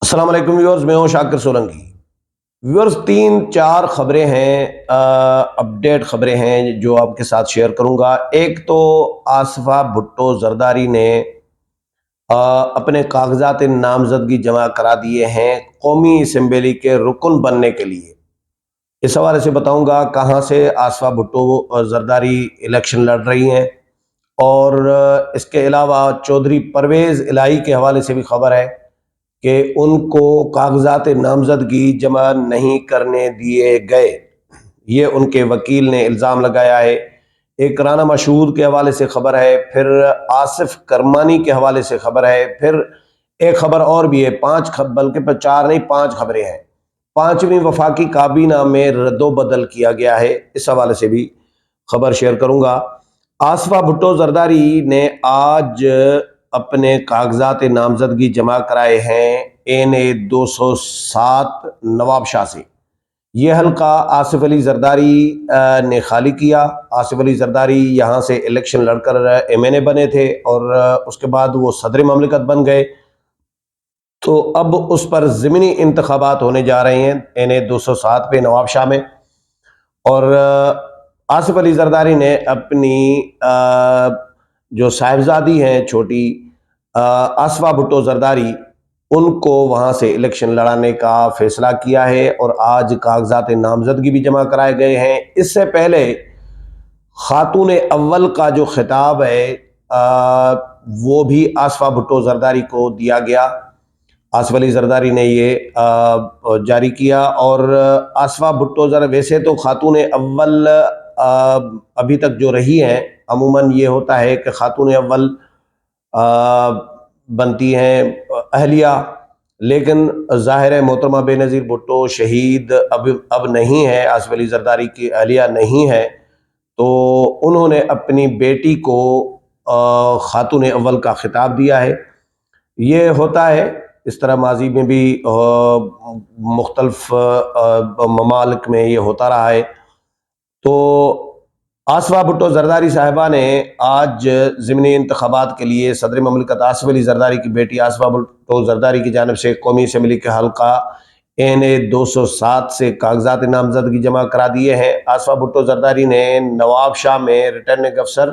السلام علیکم ویورز، میں ہوں شاکر سولنگی۔ ویورز، 3-4 خبریں ہیں، اپڈیٹ خبریں ہیں جو آپ کے ساتھ شیئر کروں گا۔ ایک تو آصفہ بھٹو زرداری نے اپنے کاغذات نامزدگی جمع کرا دیے ہیں قومی اسمبلی کے رکن بننے کے لیے۔ اس حوالے سے بتاؤں گا کہاں سے آصفہ بھٹو زرداری الیکشن لڑ رہی ہیں، اور اس کے علاوہ چودھری پرویز الہی کے حوالے سے بھی خبر ہے کہ ان کو کاغذات نامزدگی جمع نہیں کرنے دیے گئے، یہ ان کے وکیل نے الزام لگایا ہے۔ ایک رانا مشہود کے حوالے سے خبر ہے، پھر آصف کرمانی کے حوالے سے خبر ہے، پھر ایک خبر اور بھی ہے، 4 نہیں 5 خبریں ہیں۔ 5ویں وفاقی کابینہ میں رد و بدل کیا گیا ہے، اس حوالے سے بھی خبر شیئر کروں گا۔ آصفہ بھٹو زرداری نے آج اپنے کاغذات نامزدگی جمع کرائے ہیں NA 207 نواب شاہ سے۔ یہ حلقہ آصف علی زرداری نے خالی کیا۔ آصف علی زرداری یہاں سے الیکشن لڑ کر MNA بنے تھے، اور اس کے بعد وہ صدر مملکت بن گئے، تو اب اس پر ضمنی انتخابات ہونے جا رہے ہیں NA 207 پہ نواب شاہ میں۔ اور آصف علی زرداری نے اپنی جو صاحبزادی ہیں چھوٹی آصفہ بھٹو زرداری، ان کو وہاں سے الیکشن لڑانے کا فیصلہ کیا ہے، اور آج کاغذات نامزدگی بھی جمع کرائے گئے ہیں۔ اس سے پہلے خاتون اول کا جو خطاب ہے وہ بھی آصفہ بھٹو زرداری کو دیا گیا۔ آصف علی زرداری نے یہ جاری کیا، اور آصفہ بھٹو ویسے تو خاتون اول ابھی تک جو رہی ہیں، عموماً یہ ہوتا ہے کہ خاتون اول بنتی ہیں اہلیہ، لیکن ظاہر ہے محترمہ بے نظیر بھٹو شہید اب نہیں ہے، آصف علی زرداری کی اہلیہ نہیں ہے، تو انہوں نے اپنی بیٹی کو خاتون اول کا خطاب دیا ہے۔ یہ ہوتا ہے، اس طرح ماضی میں بھی مختلف ممالک میں یہ ہوتا رہا ہے۔ تو آصفہ بھٹو زرداری صاحبہ نے آج ضمنی انتخابات کے لیے صدر مملکت آصف علی زرداری کی بیٹی آصفہ بھٹو زرداری کی جانب سے قومی اسمبلی کے حلقہ NA 207 سے کاغذات نامزدگی جمع کرا دیے ہیں۔ آصفہ بھٹو زرداری نے نواب شاہ میں ریٹرننگ افسر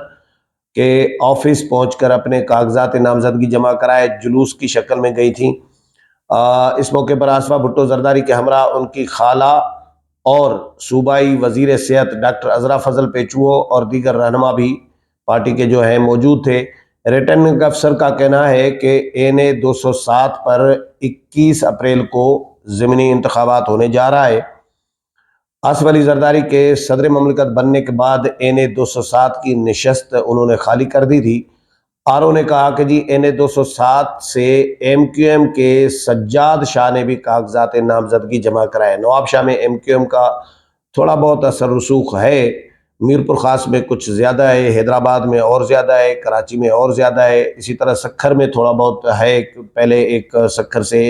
کے آفس پہنچ کر اپنے کاغذات نامزدگی جمع کرائے، جلوس کی شکل میں گئی تھیں۔ اس موقع پر آصفہ بھٹو زرداری کے ہمراہ ان کی خالہ اور صوبائی وزیر صحت ڈاکٹر عذرا فضل پیچو اور دیگر رہنما بھی پارٹی کے جو ہیں موجود تھے۔ ریٹرننگ افسر کا کہنا ہے کہ NA 207 پر 21 اپریل کو ضمنی انتخابات ہونے جا رہا ہے۔ آصف علی زرداری کے صدر مملکت بننے کے بعد NA 207 کی نشست انہوں نے خالی کر دی تھی۔ RO نے کہا کہ جی NA 207 سے MQM کے سجاد شاہ نے بھی کاغذات نامزدگی جمع کرائے۔ نواب شاہ میں MQM کا تھوڑا بہت اثر رسوخ ہے، میرپور خاص میں کچھ زیادہ ہے، حیدرآباد میں اور زیادہ ہے، کراچی میں اور زیادہ ہے، اسی طرح سکھر میں تھوڑا بہت ہے۔ پہلے ایک سکھر سے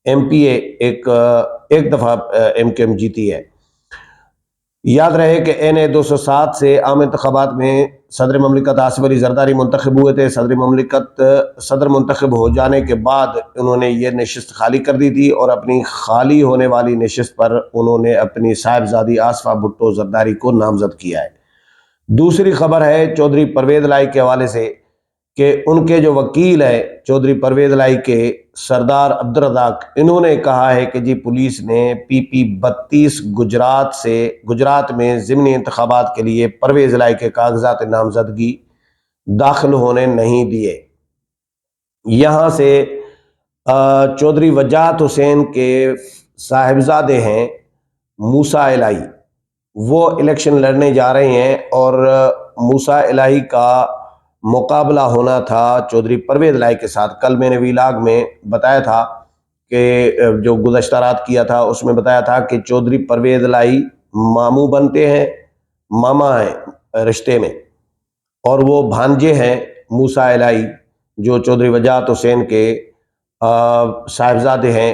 MPA ایک دفعہ MQM جیتی ہے۔ یاد رہے کہ NA 207 سے عام انتخابات میں صدر مملکت آصف علی زرداری منتخب ہوئے تھے۔ صدر منتخب ہو جانے کے بعد انہوں نے یہ نشست خالی کر دی تھی، اور اپنی خالی ہونے والی نشست پر انہوں نے اپنی صاحبزادی آصفہ بھٹو زرداری کو نامزد کیا ہے۔ دوسری خبر ہے چودھری پرویز الہی کے حوالے سے کہ ان کے جو وکیل ہیں چودھری پرویز الہی کے سردار عبدالرزاق، انہوں نے کہا ہے کہ جی پولیس نے PP 32 گجرات میں ضمنی انتخابات کے لیے پرویز الہی کے کاغذات نامزدگی داخل ہونے نہیں دیے۔ یہاں سے چودھری وجاہت حسین کے صاحبزادے ہیں موسیٰ الہی، وہ الیکشن لڑنے جا رہے ہیں، اور موسیٰ الہی کا مقابلہ ہونا تھا چودھری پرویز الہی کے ساتھ۔ کل میں نے ویلاگ میں بتایا تھا کہ جو گزشتہ رات کیا تھا اس میں بتایا تھا کہ چودھری پرویز الہی ماموں بنتے ہیں، ماما ہیں رشتے میں، اور وہ بھانجے ہیں موسیٰ الہی جو چودھری وجاہت حسین کے صاحبزادے ہیں۔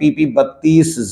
PP-32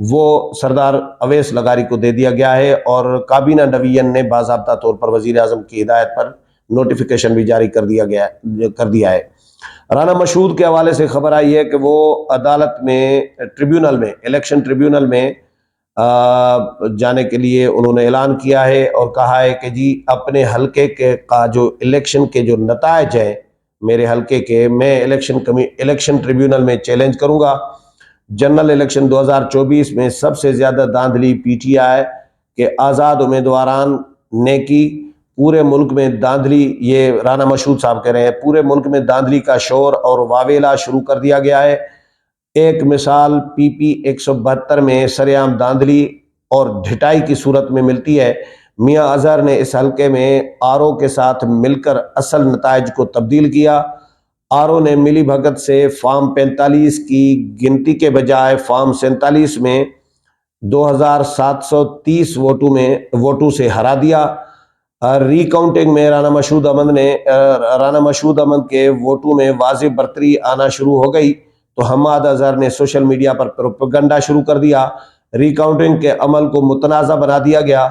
وہ سردار اویس لغاری کو دے دیا گیا ہے، اور کابینہ ڈویژن نے باضابطہ طور پر وزیر اعظم کی ہدایت پر نوٹیفیکیشن بھی جاری کر دیا ہے۔ رانا مشہود کے حوالے سے خبر آئی ہے کہ وہ عدالت میں الیکشن ٹریبیونل میں جانے کے لیے انہوں نے اعلان کیا ہے، اور کہا ہے کہ جی اپنے حلقے کے کا جو الیکشن کے جو نتائج ہیں میرے حلقے کے، میں الیکشن ٹریبیونل میں چیلنج کروں گا۔ جنرل الیکشن 2024 میں سب سے زیادہ دھاندلی پی ٹی آئی کے آزاد امیدواران نے کی۔ پورے ملک میں دھاندلی، یہ رانا مشہود صاحب کہہ رہے ہیں، پورے ملک میں دھاندلی کا شور اور واویلا شروع کر دیا گیا ہے۔ ایک مثال PP 172 میں سرعام دھاندلی اور ڈھٹائی کی صورت میں ملتی ہے۔ میاں اظہر نے اس حلقے میں RO کے ساتھ مل کر اصل نتائج کو تبدیل کیا۔ RO نے ملی بھگت سے فارم 45 کی گنتی کے بجائے فارم 47 میں 2730 ووٹوں سے ہرا دیا۔ ری کاؤنٹنگ میں رانا مشہود امن کے ووٹوں میں واضح برتری آنا شروع ہو گئی تو حماد اظہر نے سوشل میڈیا پر پروپیگنڈا شروع کر دیا۔ ری کاؤنٹنگ کے عمل کو متنازع بنا دیا گیا۔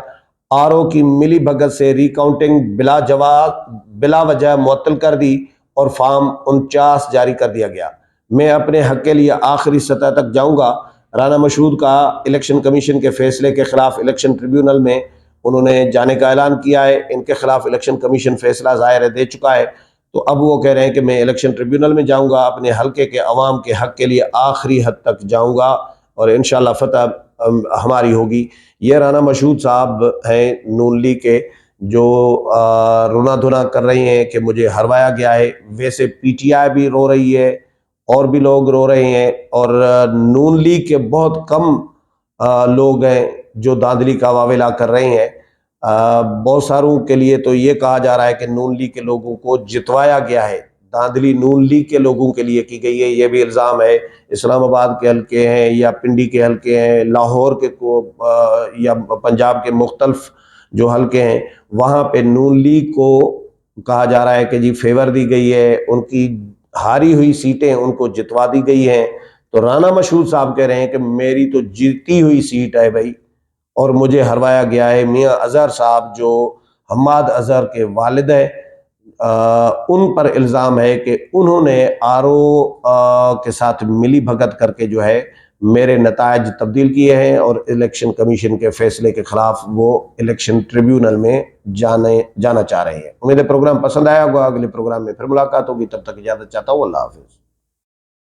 RO کی ملی بھگت سے ری کاؤنٹنگ بلا وجہ معطل کر دی اور فارم 49 جاری کر دیا گیا۔ میں اپنے حق کے لیے آخری سطح تک جاؤں گا۔ رانا مشہود کا الیکشن کمیشن کے فیصلے کے خلاف الیکشن ٹریبیونل میں انہوں نے جانے کا اعلان کیا ہے۔ ان کے خلاف الیکشن کمیشن فیصلہ ظاہر دے چکا ہے، تو اب وہ کہہ رہے ہیں کہ میں الیکشن ٹریبیونل میں جاؤں گا، اپنے حلقے کے عوام کے حق کے لیے آخری حد تک جاؤں گا، اور انشاءاللہ فتح ہماری ہوگی۔ یہ رانا مشہود صاحب ہیں نون لیگ کے، جو رونا دھونا کر رہی ہیں کہ مجھے ہروایا گیا ہے۔ ویسے PTI بھی رو رہی ہے، اور بھی لوگ رو رہے ہیں، اور نون لیگ کے بہت کم لوگ ہیں جو دھاندلی کا واویلا کر رہے ہیں۔ بہت ساروں کے لیے تو یہ کہا جا رہا ہے کہ نون لیگ کے لوگوں کو جتوایا گیا ہے، دھاندلی نون لیگ کے لوگوں کے لیے کی گئی ہے، یہ بھی الزام ہے۔ اسلام آباد کے حلقے ہیں یا پنڈی کے حلقے ہیں، لاہور کے یا پنجاب کے مختلف جو حلقے ہیں، وہاں پہ نون لیگ کو کہا جا رہا ہے کہ جی فیور دی گئی ہے، ان کی ہاری ہوئی سیٹیں ان کو جتوا دی گئی ہیں۔ تو رانا مشہود صاحب کہہ رہے ہیں کہ میری تو جیتی ہوئی سیٹ ہے بھائی، اور مجھے ہروایا گیا ہے۔ میاں اظہر صاحب جو حماد اظہر کے والد ہیں، ان پر الزام ہے کہ انہوں نے RO کے ساتھ ملی بھگت کر کے جو ہے میرے نتائج تبدیل کیے ہیں، اور الیکشن کمیشن کے فیصلے کے خلاف وہ الیکشن ٹریبیونل میں جانا چاہ رہے ہیں۔ امید ہے پروگرام پسند آیا ہوگا، اگلے پروگرام میں پھر ملاقات ہوگی، تب تک اجازت چاہتا ہوں، اللہ حافظ۔